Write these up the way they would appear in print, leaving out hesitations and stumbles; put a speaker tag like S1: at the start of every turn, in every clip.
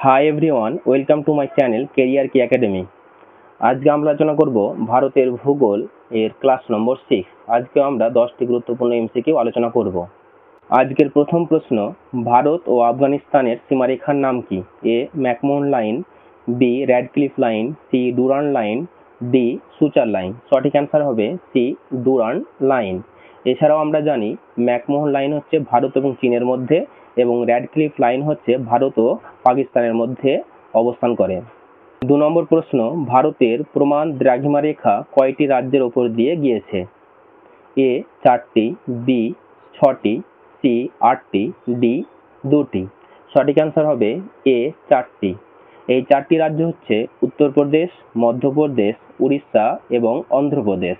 S1: Hi everyone, welcome to my channel career কি academy. আজকে আমরা আলোচনা করব ভারতের ভূগোল এর ক্লাস নম্বর 6। আজকে আমরা 10টি গুরুত্বপূর্ণ এমসিকিউ আলোচনা করব। আজকের প্রথম প্রশ্ন, ভারত ও আফগানিস্তানের সীমারেখার নাম কি? A McMahon line, B Radcliffe line, C Durand line, D সুচার লাইন। সঠিক অ্যান্সার হবে সি ডুরান্ড লাইন। এছাড়াও আমরা জানি ম্যাকমোহন লাইন হচ্ছে ভারত এবং চীনের মধ্যে এবং র্যাডক্লিফ লাইন হচ্ছে ভারত ও পাকিস্তানের মধ্যে অবস্থান করে। 2 নম্বর প্রশ্ন, ভারতের প্রমাণ দ্রাঘিমা রেখা কয়টি রাজ্যের ওপর দিয়ে গিয়েছে? এ 4টি, বি 6টি, সি 8টি, ডি 2টি। সঠিক অ্যান্সার হবে এ 4টি। এই 4টি রাজ্য হচ্ছে উত্তরপ্রদেশ, মধ্যপ্রদেশ, উড়িষ্যা এবং অন্ধ্রপ্রদেশ।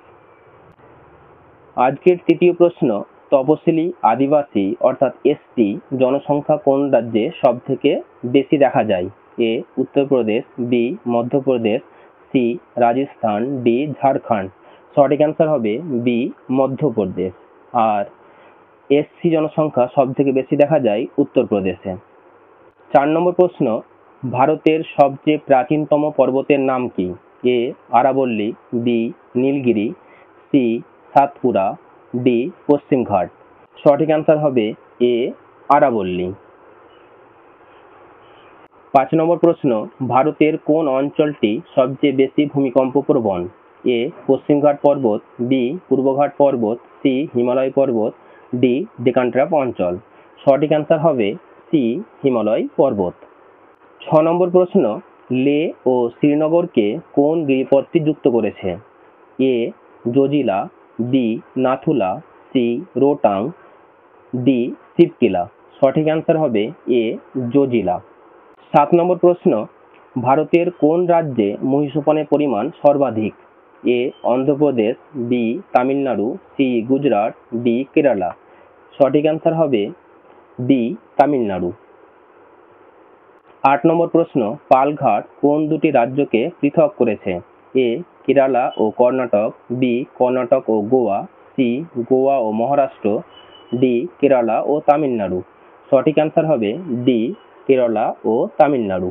S1: আজকের তৃতীয় প্রশ্ন, তপসিলি আদিবাসী অর্থাৎ এসটি জনসংখ্যা কোন রাজ্যে সব থেকে বেশি দেখা যায়? A Uttar Pradesh, B Madhya Pradesh, C Rajasthan, D Jharkhand. সঠিক অ্যান্সার হবে বি মধ্যপ্রদেশ। আর এসসি জনসংখ্যা সব থেকে বেশি দেখা যায় উত্তরপ্রদেশে। 4 নম্বর প্রশ্ন, ভারতের সবচেয়ে প্রাচীনতম পর্বতের নাম কি? এ আরাবল্লী, B Nilgiri, C Satpura, D Paschim Ghat. সঠিক অ্যান্সার হবে এ আরাবল্লী। 5 নম্বর প্রশ্ন, ভারতের কোন অঞ্চলটি সবচেয়ে বেশি ভূমিকম্প প্রবণ? এ পশ্চিমঘাট পর্বত, বি পূর্বঘাট পর্বত, সি হিমালয় পর্বত, ডি ডেকান ট্র্যাপ অঞ্চল। সঠিক অ্যান্সার হবে সি হিমালয় পর্বত। 6 নম্বর প্রশ্ন, লে ও শ্রীনগরকে কোন গিরিপথটি যুক্ত করেছে? A Zojila, B Nathula, C Rohtang, D Shipkila. সঠিক অ্যান্সার হবে এ জজিলা। 7 নম্বর প্রশ্ন, ভারতের কোন রাজ্যে মহিষোপনের পরিমাণ সর্বাধিক? A Andhra Pradesh, B Tamil Nadu, C Gujarat, D Kerala. সঠিক অ্যান্সার হবে ডি তামিলনাড়ু। 8 নম্বর প্রশ্ন, পালঘাট কোন দুটি রাজ্যকে পৃথক করেছে? এ কেরালা ও কর্ণাটক, বি কর্ণাটক ও গোয়া, সি গোয়া ও মহারাষ্ট্র, ডি কেরালা ও তামিলনাড়ু। সঠিক অ্যান্সার হবে ডি কেরালা ও তামিলনাড়ু।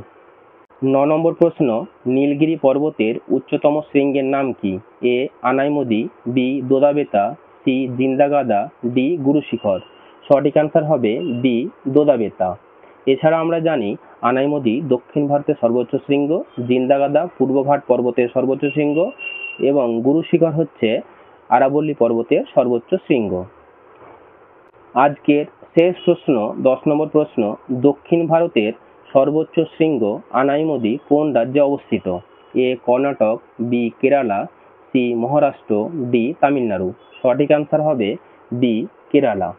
S1: 9 নম্বর প্রশ্ন, নীলগিরি পর্বতের উচ্চতম শৃঙ্গের নাম কি? A Anamudi, B Doddabetta, C Jindagada, D Guru Shikhar. সঠিক অ্যান্সার হবে বি দোদাবেতা। এছাড়া আমরা জানি আনাইমুদি দক্ষিণ ভারতের সর্বোচ্চ শৃঙ্গ, জিন্দাগাদা পূর্বঘাট পর্বতের সর্বোচ্চ শৃঙ্গ এবং গুরুশিখর হচ্ছে আরাবল্লী পর্বতের সর্বোচ্চ শৃঙ্গ। আজকের শেষ প্রশ্ন, 10 নম্বর প্রশ্ন, দক্ষিণ ভারতের সর্বোচ্চ শৃঙ্গ আনাইমুদি কোন রাজ্যে অবস্থিত? A Karnataka, B Kerala, C Maharashtra, D Tamil Nadu. সঠিক অ্যান্সার হবে ডি কেরালা।